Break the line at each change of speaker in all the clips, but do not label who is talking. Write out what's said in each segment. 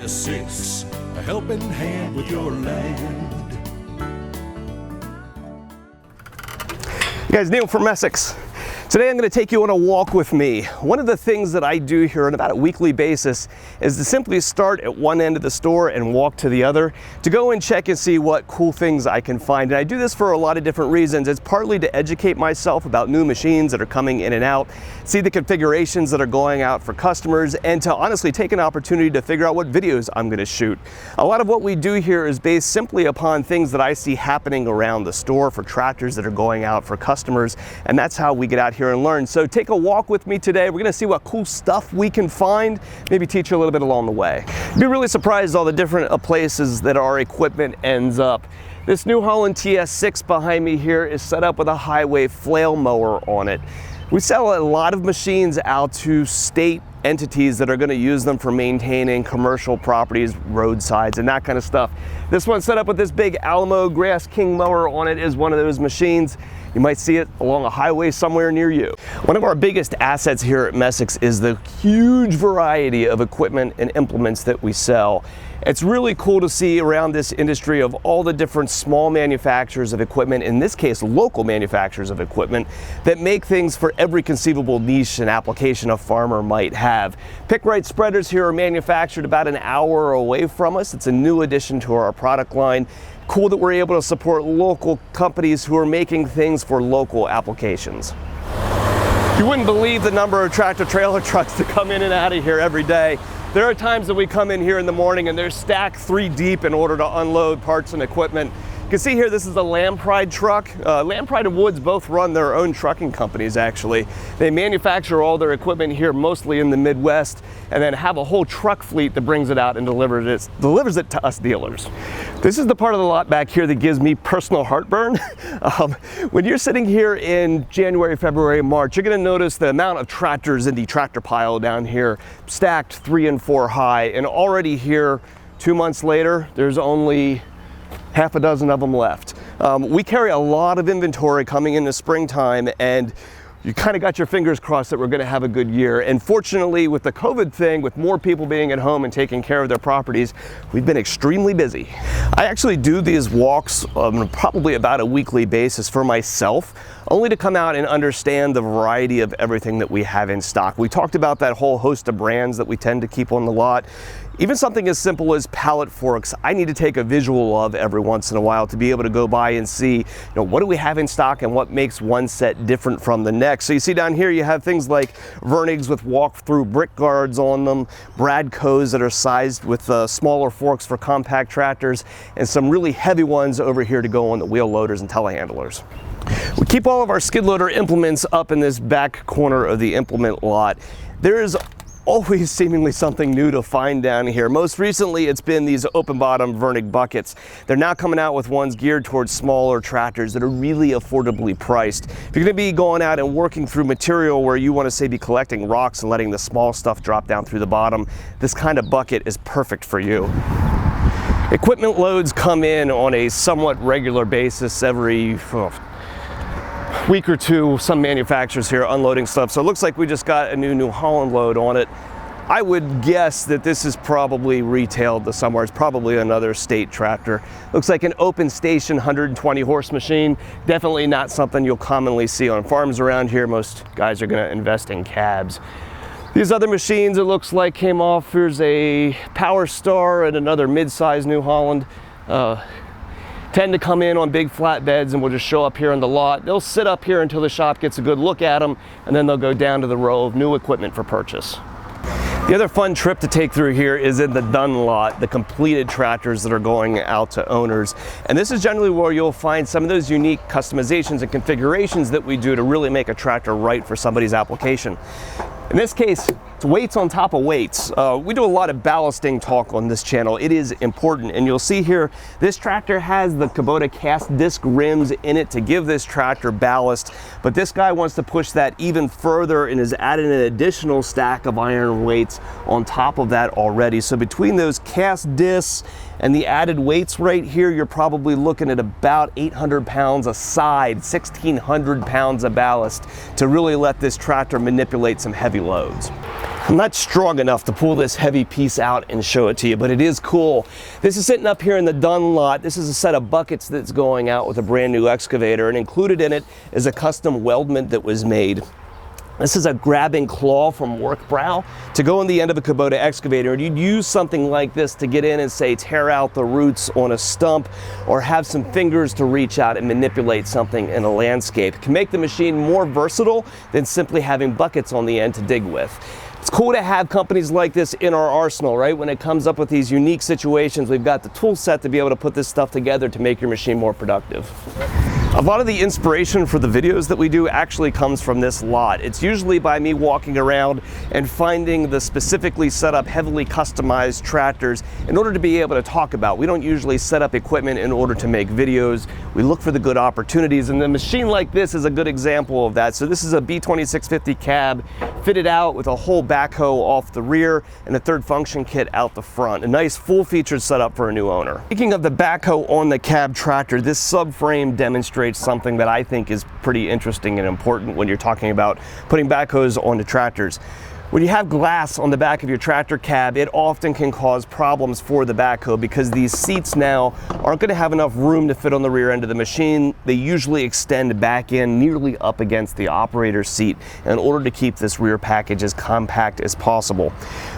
Essex, a helping hand with your land.
You guys, Neil from Essex. Today I'm going to take you on a walk with me. One of the things that I do here on about a weekly basis is to simply start at one end of the store and walk to the other to go and check and see what cool things I can find. And I do this for a lot of different reasons. It's partly to educate myself about new machines that are coming in and out, see the configurations that are going out for customers, and to honestly take an opportunity to figure out what videos I'm going to shoot. A lot of what we do here is based simply upon things that I see happening around the store for tractors that are going out for customers, and that's how we get out here and learn. So take a walk with me today. We're going to see what cool stuff we can find, maybe teach you a little bit along the way. You'd be really surprised all the different places that our equipment ends up. This New Holland TS6 behind me here is set up with a highway flail mower on it. We sell a lot of machines out to state entities that are going to use them for maintaining commercial properties, roadsides, and that kind of stuff. This one's set up with this big Alamo Grass King mower on it is one of those machines. You might see it along a highway somewhere near you. One of our biggest assets here at Essex is the huge variety of equipment and implements that we sell. It's really cool to see around this industry of all the different small manufacturers of equipment, in this case local manufacturers of equipment, that make things for every conceivable niche and application a farmer might have. Pick-Rite spreaders here are manufactured about an hour away from us. It's a new addition to our product line. Cool that we're able to support local companies who are making things for local applications. You wouldn't believe the number of tractor trailer trucks that come in and out of here every day. There are times that we come in here in the morning and they're stacked 3 deep in order to unload parts and equipment. You can see here this is a Lampride truck. Lampride and Woods both run their own trucking companies actually. They manufacture all their equipment here mostly in the Midwest and then have a whole truck fleet that brings it out and delivers it to us dealers. This is the part of the lot back here that gives me personal heartburn. When you're sitting here in January, February, March, you're going to notice the amount of tractors in the tractor pile down here stacked 3 and 4 high, and already here 2 months later there's only half a dozen of them left. We carry a lot of inventory coming into springtime, and you kind of got your fingers crossed that we're going to have a good year. And fortunately, with the COVID thing, with more people being at home and taking care of their properties, we've been extremely busy. I actually do these walks probably about a weekly basis for myself, only to come out and understand the variety of everything that we have in stock. We talked about that whole host of brands that we tend to keep on the lot. Even something as simple as pallet forks, I need to take a visual of every once in a while to be able to go by and see, what do we have in stock and what makes one set different from the next. So you see down here, you have things like Vernigs with walk-through brick guards on them, Bradcos that are sized with smaller forks for compact tractors, and some really heavy ones over here to go on the wheel loaders and telehandlers. We keep all of our skid loader implements up in this back corner of the implement lot. There is always seemingly something new to find down here. Most recently, it's been these open bottom Vernig buckets. They're now coming out with ones geared towards smaller tractors that are really affordably priced. If you're gonna be going out and working through material where you wanna say be collecting rocks and letting the small stuff drop down through the bottom, this kind of bucket is perfect for you. Equipment loads come in on a somewhat regular basis every week or two. Some manufacturers here unloading stuff, so it looks like we just got a New Holland load on it. I would guess that this is probably retailed to somewhere. It's probably another state tractor. Looks like an open station 120 horse machine. Definitely not something you'll commonly see on farms around here. Most guys are going to invest in cabs. These other machines, it looks like, came off. Here's a Power Star and another mid-size New Holland. Tend to come in on big flatbeds and will just show up here in the lot. They'll sit up here until the shop gets a good look at them, and then they'll go down to the row of new equipment for purchase. The other fun trip to take through here is in the done lot, the completed tractors that are going out to owners. And this is generally where you'll find some of those unique customizations and configurations that we do to really make a tractor right for somebody's application. In this case, it's weights on top of weights. We do a lot of ballasting talk on this channel. It is important, and you'll see here, this tractor has the Kubota cast disc rims in it to give this tractor ballast, but this guy wants to push that even further and has added an additional stack of iron weights on top of that already. So between those cast discs and the added weights right here, you're probably looking at about 800 pounds a side, 1,600 pounds of ballast to really let this tractor manipulate some heavy loads. I'm not strong enough to pull this heavy piece out and show it to you, but it is cool. This is sitting up here in the Dunn lot. This is a set of buckets that's going out with a brand new excavator, and included in it is a custom weldment that was made. This is a grabbing claw from Workbrow to go on the end of a Kubota excavator, and you'd use something like this to get in and say tear out the roots on a stump, or have some fingers to reach out and manipulate something in a landscape. It can make the machine more versatile than simply having buckets on the end to dig with. It's cool to have companies like this in our arsenal, right? When it comes up with these unique situations, we've got the tool set to be able to put this stuff together to make your machine more productive. A lot of the inspiration for the videos that we do actually comes from this lot. It's usually by me walking around and finding the specifically set up, heavily customized tractors in order to be able to talk about. We don't usually set up equipment in order to make videos. We look for the good opportunities, and the machine like this is a good example of that. So this is a B2650 cab fitted out with a whole backhoe off the rear and a third function kit out the front. A nice full-featured setup for a new owner. Speaking of the backhoe on the cab tractor, this subframe demonstrates something that I think is pretty interesting and important when you're talking about putting backhoes onto tractors. When you have glass on the back of your tractor cab, it often can cause problems for the backhoe because these seats now aren't going to have enough room to fit on the rear end of the machine. They usually extend back in nearly up against the operator's seat in order to keep this rear package as compact as possible.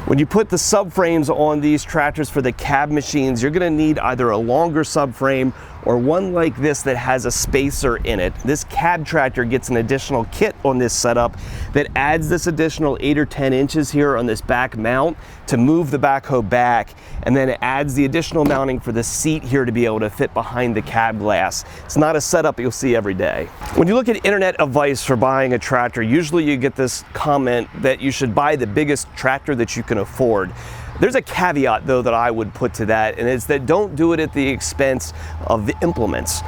When you put the subframes on these tractors for the cab machines, you're going to need either a longer subframe or one like this that has a spacer in it. This cab tractor gets an additional kit on this setup that adds this additional 8 or 10 inches here on this back mount to move the backhoe back, and then it adds the additional mounting for the seat here to be able to fit behind the cab glass. It's not a setup you'll see every day. When you look at internet advice for buying a tractor, usually you get this comment that you should buy the biggest tractor that you can afford. There's a caveat though that I would put to that, and it's that don't do it at the expense of the implements.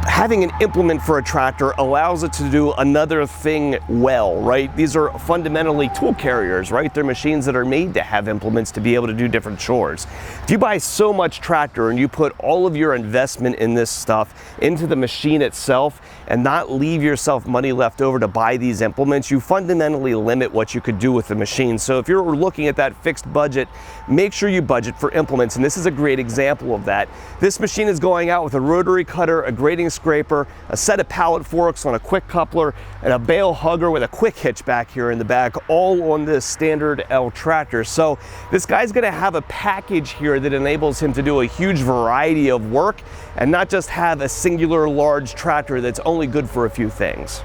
Having an implement for a tractor allows it to do another thing well, right? These are fundamentally tool carriers, right? They're machines that are made to have implements to be able to do different chores. If you buy so much tractor and you put all of your investment in this stuff into the machine itself and not leave yourself money left over to buy these implements, you fundamentally limit what you could do with the machine. So if you're looking at that fixed budget, make sure you budget for implements, and this is a great example of that. This machine is going out with a rotary cutter, a grading scraper, a set of pallet forks on a quick coupler, and a bale hugger with a quick hitch back here in the back, all on this standard L tractor. So this guy's gonna have a package here that enables him to do a huge variety of work and not just have a singular large tractor that's only good for a few things.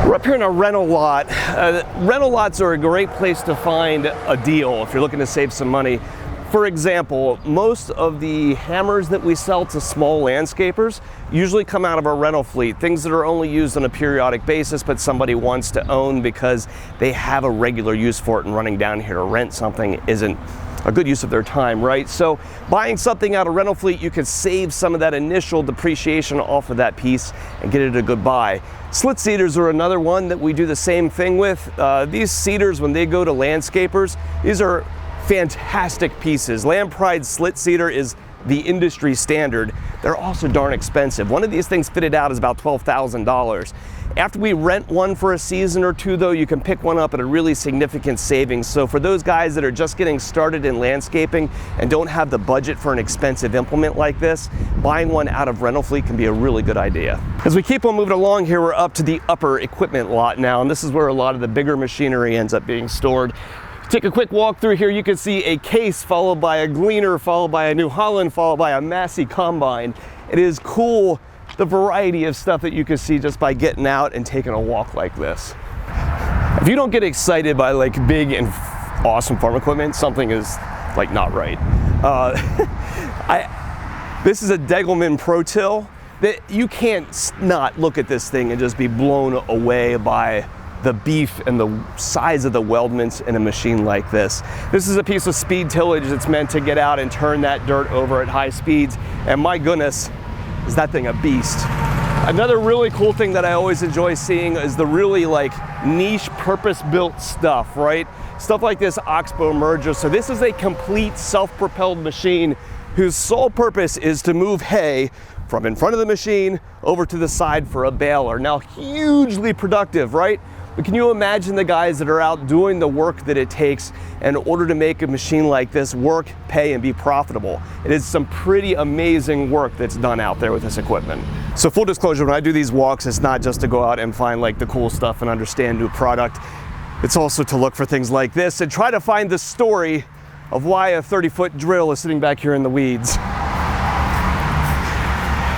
We're up here in a rental lot. Rental lots are a great place to find a deal if you're looking to save some money. For example, most of the hammers that we sell to small landscapers usually come out of our rental fleet, things that are only used on a periodic basis but somebody wants to own because they have a regular use for it, and running down here to rent something isn't a good use of their time, right? So buying something out of rental fleet, you can save some of that initial depreciation off of that piece and get it a good buy. Slit seeders are another one that we do the same thing with. These seeders, when they go to landscapers, these are fantastic pieces. Land Pride slit seeder is the industry standard. They're also darn expensive. One of these things fitted out is about $12,000. After we rent one for a season or two though, you can pick one up at a really significant savings. So for those guys that are just getting started in landscaping and don't have the budget for an expensive implement like this, buying one out of rental fleet can be a really good idea. As we keep on moving along here, we're up to the upper equipment lot now, and this is where a lot of the bigger machinery ends up being stored. Take a quick walk through here, you can see a Case followed by a Gleaner, followed by a New Holland, followed by a Massey Combine. It is cool the variety of stuff that you can see just by getting out and taking a walk like this. If you don't get excited by like big and awesome farm equipment, something is like not right. This is a Degelman Pro Till that you can't not look at this thing and just be blown away by the beef and the size of the weldments in a machine like this. This is a piece of speed tillage that's meant to get out and turn that dirt over at high speeds, and my goodness, is that thing a beast. Another really cool thing that I always enjoy seeing is the really like niche purpose-built stuff, right? Stuff like this Oxbow merger. So this is a complete self-propelled machine whose sole purpose is to move hay from in front of the machine over to the side for a baler. Now, hugely productive, right? but can you imagine the guys that are out doing the work that it takes in order to make a machine like this work, pay, and be profitable? It is some pretty amazing work that's done out there with this equipment. So full disclosure, when I do these walks, it's not just to go out and find like the cool stuff and understand new product. It's also to look for things like this and try to find the story of why a 30-foot drill is sitting back here in the weeds.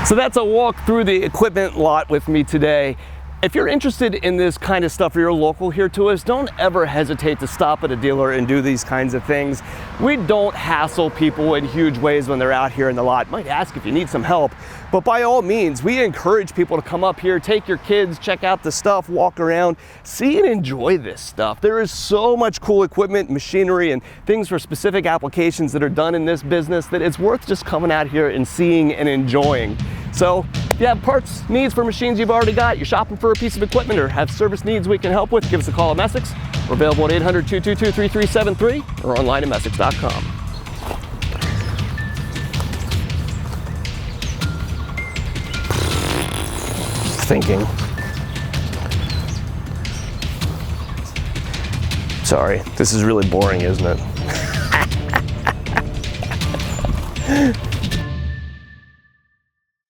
So that's a walk through the equipment lot with me today. If you're interested in this kind of stuff or you're local here to us, don't ever hesitate to stop at a dealer and do these kinds of things. We don't hassle people in huge ways when they're out here in the lot. Might ask if you need some help, but by all means, we encourage people to come up here, take your kids, check out the stuff, walk around, see and enjoy this stuff. There is so much cool equipment, machinery, and things for specific applications that are done in this business that it's worth just coming out here and seeing and enjoying. So if you have parts, needs for machines you've already got, you're shopping for a piece of equipment, or have service needs we can help with, give us a call at Messick's. We're available at 800-222-3373 or online at Messicks.com. Thinking. Sorry, this is really boring, isn't it?